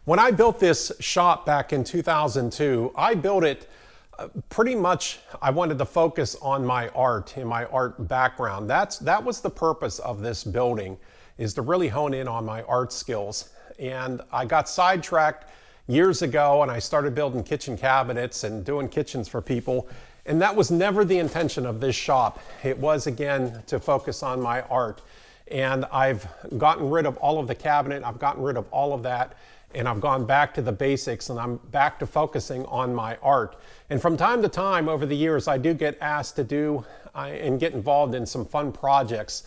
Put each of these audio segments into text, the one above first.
When I built this shop back in 2002, I built it pretty much, I wanted to focus on my art and my art background. That was the purpose of this building, is to really hone in on my art skills. And I got sidetracked years ago and I started building kitchen cabinets and doing kitchens for people. And that was never the intention of this shop. It was, again, to focus on my art. And I've gotten rid of all of the cabinet, I've gotten rid of all of that, and I've gone back to the basics, and I'm back to focusing on my art. And from time to time over the years, I do get asked to do and get involved in some fun projects.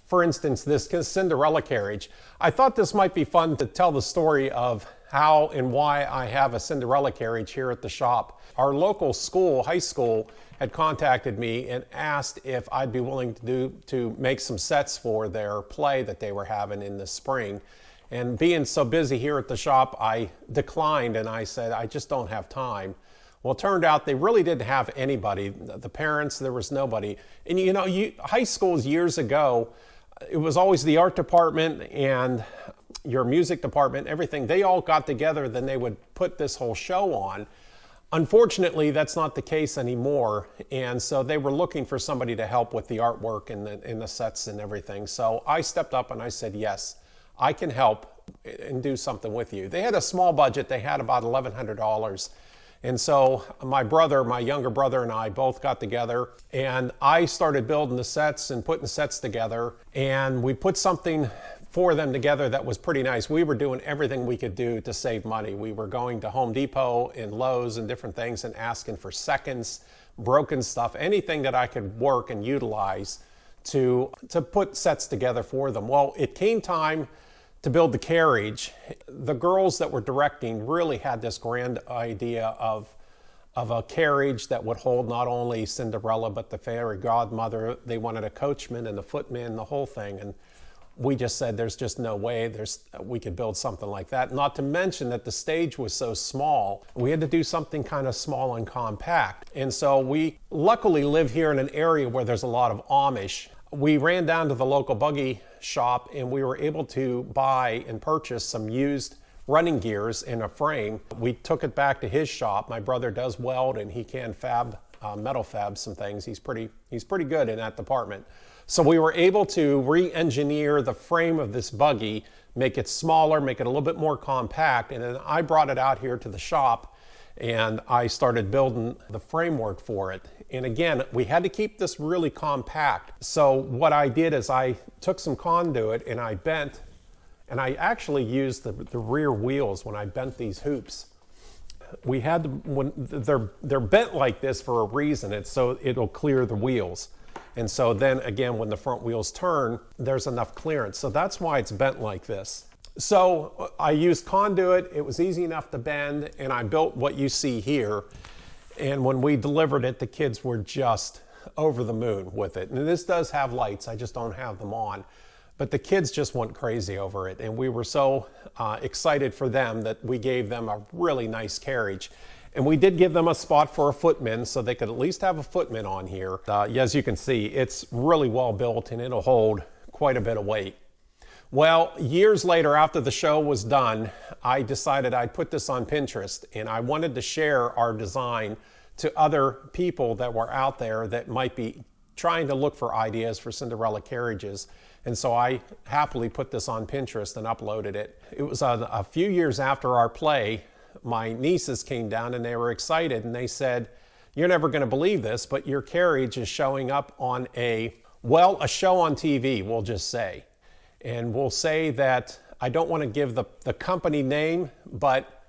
For instance, this Cinderella carriage. I thought this might be fun to tell the story of how and why I have a Cinderella carriage here at the shop. Our local school, high school, had contacted me and asked if I'd be willing to make some sets for their play that they were having in the spring. And being so busy here at the shop, I declined and I said, I just don't have time. Well, it turned out they really didn't have anybody. The parents, there was nobody. And you know, high schools years ago, it was always the art department and your music department, everything. They all got together, then they would put this whole show on. Unfortunately, that's not the case anymore. And so they were looking for somebody to help with the artwork and the sets and everything. So I stepped up and I said, yes, I can help and do something with you. They had a small budget. They had about $1,100. And so my brother, my younger brother, and I both got together and I started building the sets and putting sets together. And we put something for them together that was pretty nice. We were doing everything we could do to save money. We were going to Home Depot and Lowe's and different things and asking for seconds, broken stuff, anything that I could work and utilize to put sets together for them. Well, it came time to build the carriage. The girls that were directing really had this grand idea of a carriage that would hold not only Cinderella, but the fairy godmother. They wanted a coachman and a footman, the whole thing. And we just said, there's just no way we could build something like that. Not to mention that the stage was so small. We had to do something kind of small and compact. And so we luckily live here in an area where there's a lot of Amish. We ran down to the local buggy shop and we were able to buy and purchase some used running gears in a frame. We took it back to his shop. My brother does weld and he can metal fab some things. He's pretty good in that department. So we were able to re-engineer the frame of this buggy, make it smaller, make it a little bit more compact, and then I brought it out here to the shop and I started building the framework for it. And again, we had to keep this really compact. So what I did is I took some conduit and I bent, and I actually used the rear wheels when I bent these hoops. We had when they're bent like this for a reason. It's so it'll clear the wheels. And so then again, when the front wheels turn, there's enough clearance. So that's why it's bent like this. So I used conduit, it was easy enough to bend, and I built what you see here. And when we delivered it, the kids were just over the moon with it. And this does have lights, I just don't have them on. But the kids just went crazy over it. And we were so excited for them that we gave them a really nice carriage. And we did give them a spot for a footman so they could at least have a footman on here. As you can see, it's really well built and it'll hold quite a bit of weight. Well, years later after the show was done, I decided I'd put this on Pinterest and I wanted to share our design to other people that were out there that might be trying to look for ideas for Cinderella carriages. And so I happily put this on Pinterest and uploaded it. It was a few years after our play. My nieces came down and they were excited and they said, "You're never going to believe this, but your carriage is showing up on a show on TV, we'll just say." And we'll say that, I don't want to give the company name, but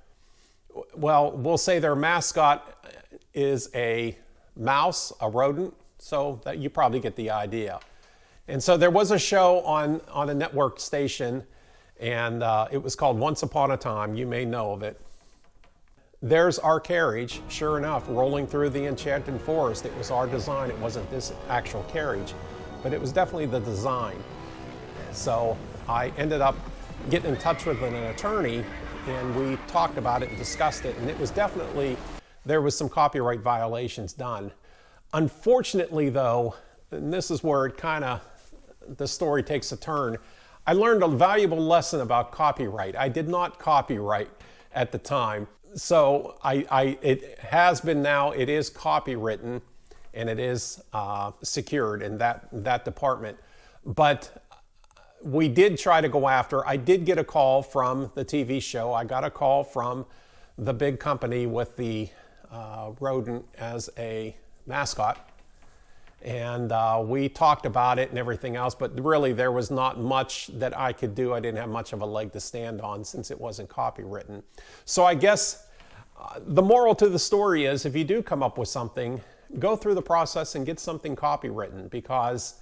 well, we'll say their mascot is a mouse, a rodent, so that you probably get the idea. And so there was a show on a network station and it was called Once Upon a Time. You may know of it. There's our carriage, sure enough, rolling through the enchanted forest. It was our design. It wasn't this actual carriage, but it was definitely the design. So I ended up getting in touch with an attorney and we talked about it and discussed it, and it was definitely, there was some copyright violations done. Unfortunately though, and this is where it the story takes a turn, I learned a valuable lesson about copyright. I did not copyright at the time. So it has been now, it is copywritten and it is secured in that department. But we did try to go after, I did get a call from the TV show. I got a call from the big company with the rodent as a mascot. And we talked about it and everything else, but really there was not much that I could do. I didn't have much of a leg to stand on since it wasn't copywritten. So I guess the moral to the story is if you do come up with something, go through the process and get something copywritten, because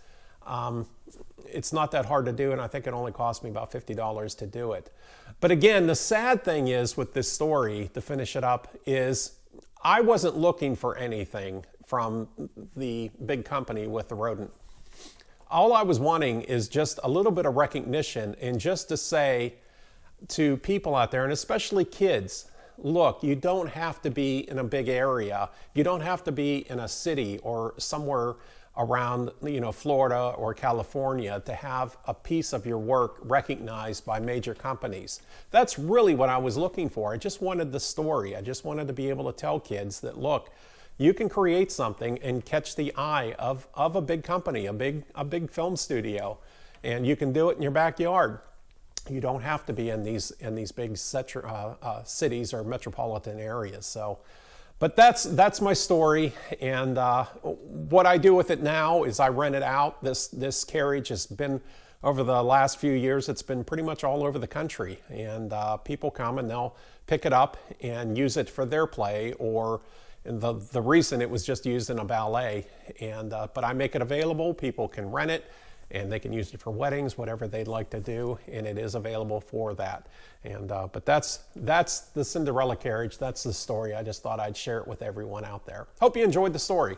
it's not that hard to do, and I think it only cost me about $50 to do it. But again, the sad thing is with this story, to finish it up, is I wasn't looking for anything from the big company with the rodent. All I was wanting is just a little bit of recognition, and just to say to people out there, and especially kids, look, you don't have to be in a big area. You don't have to be in a city or somewhere around, Florida or California to have a piece of your work recognized by major companies. That's really what I was looking for. I just wanted the story. I just wanted to be able to tell kids that, look, you can create something and catch the eye of a big company, a big film studio, and you can do it in your backyard. You don't have to be in these big cities or metropolitan areas. So, but that's my story, and what I do with it now is I rent it out. This carriage has been, over the last few years, it's been pretty much all over the country, and people come and they'll pick it up and use it for their play, or the reason it was just used in a ballet. And but I make it available. People can rent it, and they can use it for weddings, whatever they'd like to do, and it is available for that. And but that's the Cinderella carriage. That's the story. I just thought I'd share it with everyone out there. Hope you enjoyed the story.